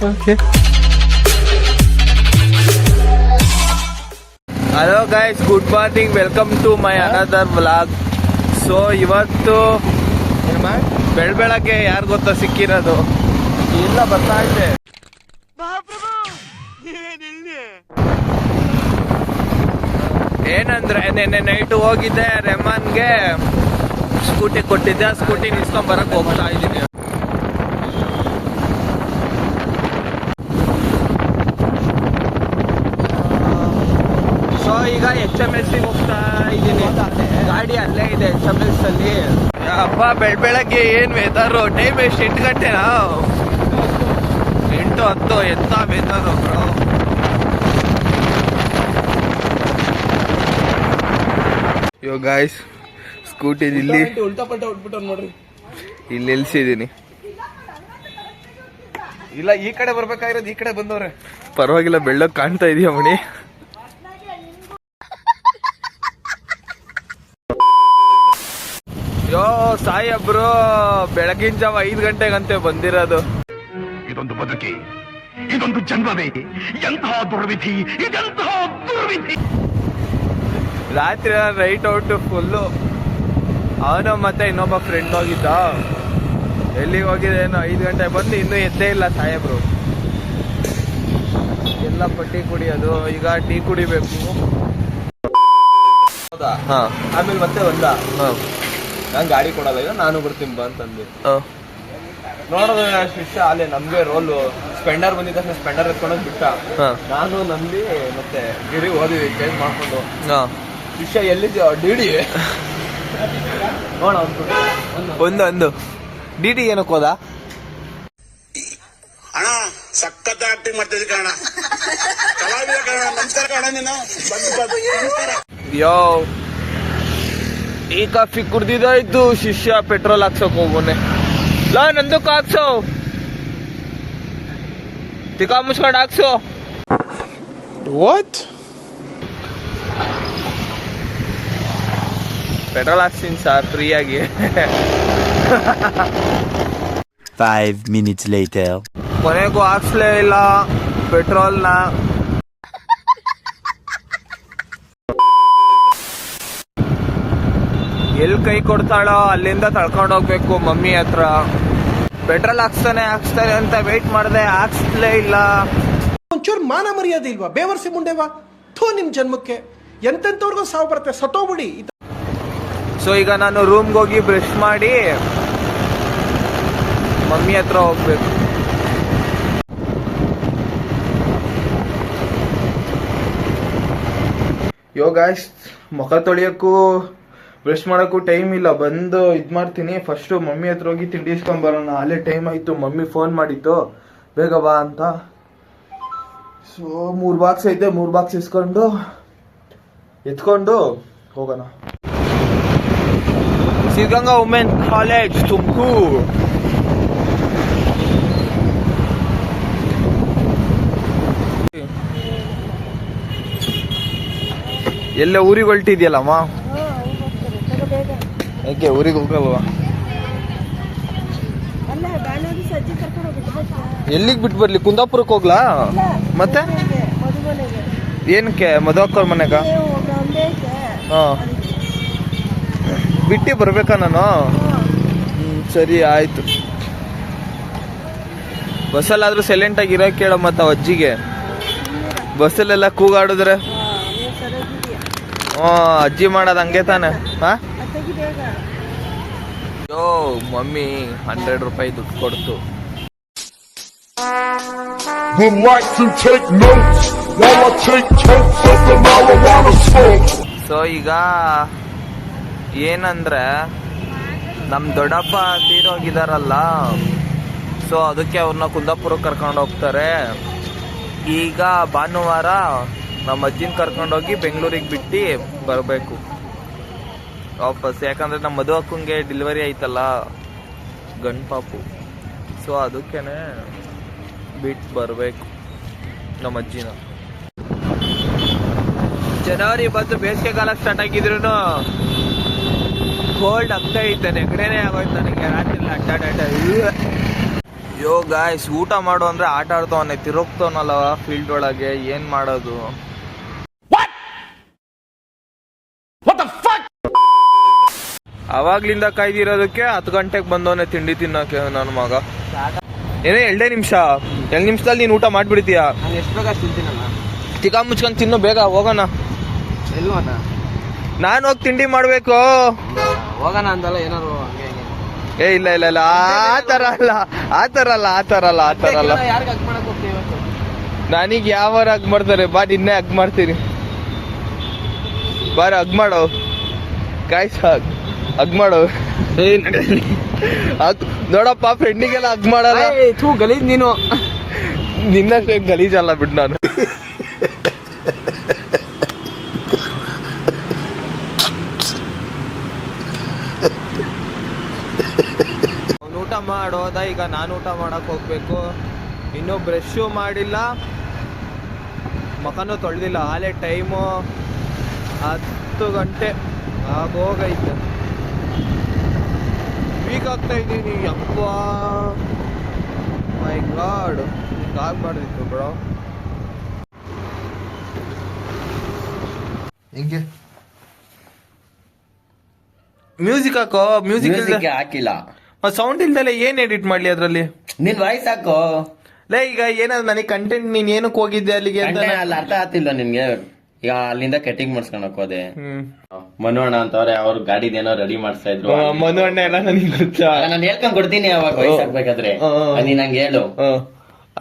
Okay. Hello guys, good morning, welcome to my another vlog. So ಇವತ್ತು ಬೆಳಗ್ಗೆ ಯಾರು ಗೊತ್ತಾ ಸಿಕ್ಕಿರೋದು, ಇಲ್ಲ ಬರ್ತಾ ಇದೆ. ಏನಂದ್ರೆ ನೆನ್ನೆ ನೈಟ್ ಹೋಗಿದ್ದೆ, ರೆಹಮಾನ್ಗೆ ಸ್ಕೂಟಿ ಕೊಟ್ಟಿದ್ದೆ, ಆ ಸ್ಕೂಟಿ ನಿಲ್ಸ್ಕೊಂಡ್ ಬರಕ್ ಹೋಗ್ತಾ ಇದ್ದೀನಿ. ಸೊ ಈಗ HMS ಹೋಗ್ತಾ ಇದ್ದೀನಿ. ಗಾಡಿ ಅಲ್ಲೇ ಇದೆ HMS ಅಲ್ಲಿ. ಅಪ್ಪ ಬೆಳಗ್ಗೆ ಏನ್ ವೆದರು, ಟೈಮ್ ಎಷ್ಟು 8 ಗಂಟೆನಾ? 8:10 ಎಂತ ವೆದರು ಬ್ರೋ. ಯೋ ಗಾಯ್ಸ್, ಸ್ಕೂಟಿ ಇಲ್ಲಿ ಉಲ್ಟಾ ಪಲ್ಟಾ ಉಟ್ಬಿಟ್ಟು ನೋಡ್ರಿ, ಇಲ್ಲಿ ನಿಲ್ಸಿದೀನಿ. ಇಲ್ಲ ಈ ಕಡೆ ಬರ್ಬೇಕಾಗಿರೋದು ಈ ಕಡೆ ಬಂದವ್ರೆ. ಪರವಾಗಿಲ್ಲ, ಬೆಳ್ಳಗ್ ಕಾಣ್ತಾ ಇದೀಯ ಮಣಿ. ಯೋ ಸಾಯಬ್ರು ಬೆಳಗಿನ ಜಾವ 5 ಗಂಟೆಗಂತೆ ಬಂದಿರೋದು. ಇದೊಂದು ಬದುಕಿ, ಇದೊಂದು ಜನ್ಮವೇ, ಎಂತಹ ದುರ್ವಿಧಿ, ಇದೆಂತಹ ದುರ್ವಿಧಿ. ರಾತ್ರಿ ನೈಟ್ ಔಟ್ ಫುಲ್ಲು. ಅವನು ಮತ್ತೆ ಇನ್ನೊಬ್ಬ ಫ್ರೆಂಡ್ ಹೋಗಿದ್ದ. ಎಲ್ಲಿಗೆ ಹೋಗಿದೆ ಏನೋ, 5 ಗಂಟೆ ಬಂದು ಇನ್ನೂ ಎದ್ದೇ ಇಲ್ಲ ಸಾಹೇಬ್ರು. ಎಲ್ಲ ಟೀ ಕುಡಿಯೋದು, ಈಗ ಟೀ ಕುಡಿಬೇಕು. ಹೌದಾ? ಹಾ, ಆಮೇಲೆ ಮತ್ತೆ ಒಂದ ನಾನ್ ಗಾಡಿ ಕೊಡಲ್ಲ, ಈಗ ನಾನು ಬರ್ತೀನಿ ಬಾ ಅಂತಂದು ನೋಡೋದು. ಶಿಷ್ಯ ಅಲ್ಲೇ ನಮ್ಗೆ ರೋಲ್ ಸ್ಪೆಂಡರ್ ಬಂದಿದ್ದ, ಸ್ಪೆಂಡರ್ ಎತ್ಕೊಂಡೋಗಿ ಬಿಟ್ಟ. ನಾನು ನಂಬಿ ಮತ್ತೆ ಗಿರಿ ಓದಿದ್ವಿ ಚೇಂಜ್ ಮಾಡ್ಕೊಂಡು. ಶಿಷ್ಯ ಎಲ್ಲಿದ್ಯೋ ಡಿಡಿ ನೋಡ ಒಂದು ಡಿಡಿ ಏನಕ್ಕೆ ಹೋದ? ಅಣ್ಣ ಸಖತ್ ಆಕ್ಟಿಂಗ್ ಮಾಡ್ತಿದ್ದೆ ಕಣ, ಕಲಾವಿದ ಕಣ. ನಮಸ್ಕಾರ ಕಣ, ನೀನು ಯೋ ಈ ಕಾಫಿ ಕುಡ್ದಿದ್ದಾಯ್ತು. ಶಿಷ್ಯ ಪೆಟ್ರೋಲ್ ಹಾಕ್ಸೋಕ್ ಹೋಗೋನೆ. ಲಾ ನಂದಕ್ಕೆ ಹಾಕ್ಸೋ, ತಿಕಾ ಮುಚ್ಕೊಂಡು ಹಾಕ್ಸೋ. ವಾಟ್? ಪೆಟ್ರೋಲ್ ಹಾಕ್ಸ್ತೀನಿ ಸರ್ ಫ್ರೀಯಾಗಿ. 5 minutes later. ಕೊನೆಗೂ ಹಾಕ್ಸ್ಲೇ ಇಲ್ಲ ಪೆಟ್ರೋಲ್ನ. ಎಲ್ಲಿ ಕೈ ಕೊಡ್ತಾಳೋ ಅಲ್ಲಿಂದ ತಳ್ಕೊಂಡು ಹೋಗ್ಬೇಕು ಮಮ್ಮಿ ಹತ್ರ. ಪೆಟ್ರೋಲ್ ಹಾಕ್ಸ್ತಾನೆ ಅಂತ ವೇಟ್ ಮಾಡಿದೆ, ಹಾಕ್ಸ್ಲೇ ಇಲ್ಲ. ಒಂಚೂರು ಮಾನ ಮರ್ಯಾದೆ ಇಲ್ವಾ? ಬೇವರ್ಸಿ ಮುಂಡೆವಾ ಥೋ ನಿಮ್ ಜನ್ಮಕ್ಕೆ. ಎಂತೆಂತವ್ರಿಗೂ ಸಾವು ಬರುತ್ತೆ, ಸತ್ತೋಗ್ಬಿಡಿ. ಸೊ ಈಗ ನಾನು ರೂಮ್ಗೆ ಹೋಗಿ ಬ್ರಷ್ ಮಾಡಿ ಮಮ್ಮಿ ಹತ್ರ ಹೋಗ್ಬೇಕು. ಯೋಗಾಶ್ ಮುಖ ತೊಳಿಯೋಕ್ಕೂ ಬ್ರಷ್ ಮಾಡೋಕ್ಕೂ ಟೈಮ್ ಇಲ್ಲ. ಬಂದು ಇದು ಮಾಡ್ತೀನಿ. ಫಸ್ಟು ಮಮ್ಮಿ ಹತ್ರ ಹೋಗಿ ತಿಂಡಿ ಇಸ್ಕೊಂಬರೋಣ, ಅಲ್ಲೇ ಟೈಮ್ ಆಯಿತು. ಮಮ್ಮಿ ಫೋನ್ ಮಾಡಿತ್ತು ಬೇಗ ಬಾ ಅಂತ. ಸೊ 3 ಬಾಕ್ಸ್ ಐತೆ, 3 ಬಾಕ್ಸ್ ಇಸ್ಕೊಂಡು ಎತ್ಕೊಂಡು ಹೋಗೋಣ. Siddaganga women college Tumakuru. ಎಲ್ಲ ಊರಿಗೆ ಹೊಲ್ಟಿದ್ಯಲ್ಲಮ್ಮ? ಯಾಕೆ ಊರಿಗೆ ಹೋಗಲ್ವಾ? ಎಲ್ಲಿಗೆ ಬಿಟ್ಟು ಬರ್ಲಿ? ಕುಂದಾಪುರಕ್ಕೆ ಹೋಗ್ಲಾ? ಮತ್ತೆ ಏನಕ್ಕೆ? ಮದುವಕ್ಕವ್ರ ಮನೆಗ? ಹಾ, ಬಿಟ್ಟು ಬರ್ಬೇಕಾ ನಾನು? ಸರಿ ಆಯ್ತು. ಬಸ್ಸಲ್ಲಾದ್ರೂ ಸೈಲೆಂಟ್ ಆಗಿ ಇರೋ ಕೇಳ ಮತ್ತ ಅಜ್ಜಿಗೆ. ಬಸ್ಸಲ್ಲೆಲ್ಲ ಕೂಗಾಡಿದ್ರೆ ಅಜ್ಜಿ ಮಾಡೋದು ಹಂಗೆ ತಾನೆ. ಹಾ, ಯೋ ಮಮ್ಮಿ 100 ರೂಪಾಯಿ ದುಡ್ಡು ಕೊಡ್ತು. ಸೊ ಈಗ ಏನಂದ್ರೆ ನಮ್ ದೊಡ್ಡಪ್ಪ ತೀರೋಗಿದಾರಲ್ಲ, ಸೊ ಅದಕ್ಕೆ ಅವ್ರನ್ನ ಕುಂದಾಪುರಕ್ಕೆ ಕರ್ಕೊಂಡು ಹೋಗ್ತಾರೆ. ಈಗ ಭಾನುವಾರ ನಮ್ಮ ಅಜ್ಜಿನ ಕರ್ಕೊಂಡೋಗಿ ಬೆಂಗಳೂರಿಗೆ ಬಿಟ್ಟು ಬರಬೇಕು ವಾಪಸ್. ಯಾಕಂದ್ರೆ ನಮ್ಮ ಮದುವೆ ಅಕ್ಕಂಗೆ ಡೆಲಿವರಿ ಆಯ್ತಲ್ಲ ಗಂಡು ಪಾಪು. ಸೊ ಅದಕ್ಕೇನೆ ಬಿಟ್ಟು ಬರಬೇಕು ನಮ್ಮ ಅಜ್ಜಿನ. ಜನವರಿ ಬಂದು ಬೇಸಿಗೆಗಾಲ ಸ್ಟಾರ್ಟ್ ಆಗಿದ್ರು ಕೋಲ್ಡ್ ಆಗ್ತಾ ಇತ್ತು, ನೆಗಡಿನೇ ಆಗೋಯ್ತು ನನಗೆ. ರಾತ್ರಿ ಅಡ್ಡಾಡ ಯೋ ಗಾಯ್ಸ್, ಊಟ ಮಾಡು ಅಂದ್ರೆ ಆಟ ಆಡ್ತವನೆ, ತಿರುಗ್ತವನಲ್ಲ ಫೀಲ್ಡ್ ಒಳಗೆ, ಏನ್ ಮಾಡೋದು? ಅವಾಗ್ಲಿಂದ ಕಾಯ್ದಿರೋದಕ್ಕೆ 10 ಗಂಟೆಗೆ ಬಂದವನೆ ತಿಂಡಿ ತಿನ್ನೋಕೆ ನನ್ನ ಮಗ. ಏನೇ 2 ನಿಮಿಷ, 2 ನಿಮಿಷದಲ್ಲಿ ನೀನು ಊಟ ಮಾಡ್ಬಿಡ್ತೀಯ. ನಾನು ಎಷ್ಟು ಬೇಗ ತಿಂತೀನಲ್ಲ. ಚಿಕ್ಕ ಮುಚ್ಕೊಂಡು ತಿನ್ನು, ಬೇಗ ಹೋಗೋಣ. ಎಲ್ಲೋಣ? ನಾನು ಹೋಗಿ ತಿಂಡಿ ಮಾಡ್ಬೇಕು. ಹೋಗೋಣ ಅಂತಲ್ಲ, ಏನಾರು ಹಂಗೆ ಇಲ್ಲ ಇಲ್ಲ ಇಲ್ಲ, ಆ ತರ ಅಲ್ಲ. ಯಾರಿಗೆ ಹಗ್ ಮಾಡಕ್ ಹೋಗ್ತೀವಿ ಇವತ್ತು? ನನಗೆ ಯಾವಾರ ಹಗ್ ಮಾಡ್ತಾರೆ, ಬಾ ನಿನ್ನೆ ಹಗ್ ಮಾಡ್ತೀನಿ. ಬಾರ ಹಗ್ ಮಾಡೋ ಗಾಯ್ಸ್, ಹಗ್ ಮಾಡೋ. ನೋಡಪ್ಪ, ಫ್ರೆಂಡಿಗೆಲ್ಲ ಹಗ್ ಮಾಡಲ್ಲ. ಗಲೀಜ್ ನೀನು. ನಿನ್ನ ಗಲೀಜಲ್ಲ ಬಿಟ್ಟು ನಾನು. ಅವ್ನು ಊಟ ಮಾಡೋದ, ಈಗ ನಾನು ಊಟ ಮಾಡಕ್ ಹೋಗ್ಬೇಕು. ಇನ್ನೂ ಬ್ರಷು ಮಾಡಿಲ್ಲ, ಮಖನೂ ತೊಳೆದಿಲ್ಲ. ಆಲೇ ಟೈಮು 10 ಗಂಟೆ ಆಗೋಗೈತೆ. ವೀಕ್ ಆಗ್ತಾ ಇದ್ದೀನಿ, ಯಪ್ಪ ಮೈ ಗಾಡ್. ಹಿಂಗಾಗ್ಬಾರ್ದಿತ್ತು ಬ್ರೋ. ಹಿಂಗೆ ಮ್ಯೂಸಿಕ್ ಹಾಕೋ. ಮ್ಯೂಸಿಕ್ ಹಾಕಿಲ್ಲ. ಸೌಂಡ್ ಇಲ್ದಲೆ ಏನ್ ಎಡಿಟ್ ಮಾಡ್ಲಿ ಅದ್ರಲ್ಲಿ? ನಿನ್ ವಾಯ್ಸ್ ಹಾಕೋ. ಲೇ, ಈಗ ಏನಾದ್ರು ನನಗೆ ಕಂಟೆಂಟ್, ನೀನ್ ಏನಕ್ಕೆ ಹೋಗಿದ್ದೆ ಅಲ್ಲಿಗೆ ಅಂತ ಅಲ್ಲಿ ಅರ್ಥ ಆಗ್ತಿಲ್ಲ ನಿನ್ಗೆ. ಈಗ ಅಲ್ಲಿಂದ ಕಟಿಂಗ್ ಮಾಡ್ಸ್ಕೊಳಕ್ ಹೋದೆ. ಮನು ಅಣ್ಣ ಅಂತವ್ರೆ, ಅವ್ರ ಗಾಡಿದೇನೋ ರೆಡಿ ಮಾಡ್ತಾ ಇದ್ರು. ಮನು ಅಣ್ಣ ಎಲ್ಲ ನನಗೆ ಗೊತ್ತಾ, ನಾನು ಹೇಳ್ಕೊಂಡ್ ಕೊಡ್ತೀನಿ ಅವಾಗ ವಾಯ್ಸ್ ಹಾಕ್ಬೇಕಾದ್ರೆ. ನೀನ್ ನಂಗೆ ಹೇಳು.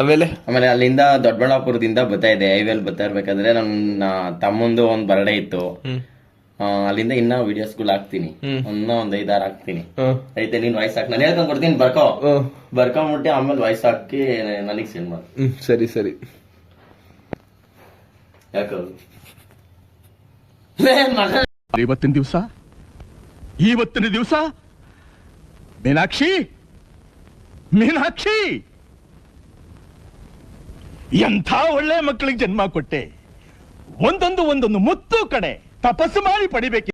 ಆಮೇಲೆ ಅಲ್ಲಿಂದ ದೊಡ್ಡಬಳ್ಳಾಪುರದಿಂದ ಬರ್ತಾ ಇದೆ, ಹೈವೇಲ್ ಬರ್ತಾ ಇರ್ಬೇಕಾದ್ರೆ ನನ್ನ ತಮ್ಮಂದು ಒಂದ್ ಬರ್ಡೇ ಇತ್ತು. ಅಲ್ಲಿಂದ ಇನ್ನ ವಿಡಿಯೋಸ್ಗಳು ಹಾಕ್ತೀನಿ, ಒಂದ್ 5-6 ಹಾಕ್ತೀನಿ. ಐತೆ, ನೀನ್ ವಾಯ್ಸ್ ಹಾಕಿ, ನಾನು ಹೇಳ್ಕೊಂಡ್ ಕೊಡ್ತೀನಿ, ಬರ್ಕೊಂಬಿಟ್ಟು ಆಮೇಲೆ ವಾಯ್ಸ್ ಹಾಕಿ ನನಗ್ ಸೆಂಡ್ ಮಾಡು. ಸರಿ ಸರಿ. ಯಾಕೋ ಇವತ್ತಿನ ದಿವಸ ಮೀನಾಕ್ಷಿ ಎಂಥ ಒಳ್ಳೆ ಮಕ್ಕಳಿಗೆ ಜನ್ಮ ಕೊಟ್ಟೆ. ಒಂದೊಂದು ಮುತ್ತು ಕಡೆ ತಪಸ್ಸು ಮಾಡಿ ಪಡಿಬೇಕು.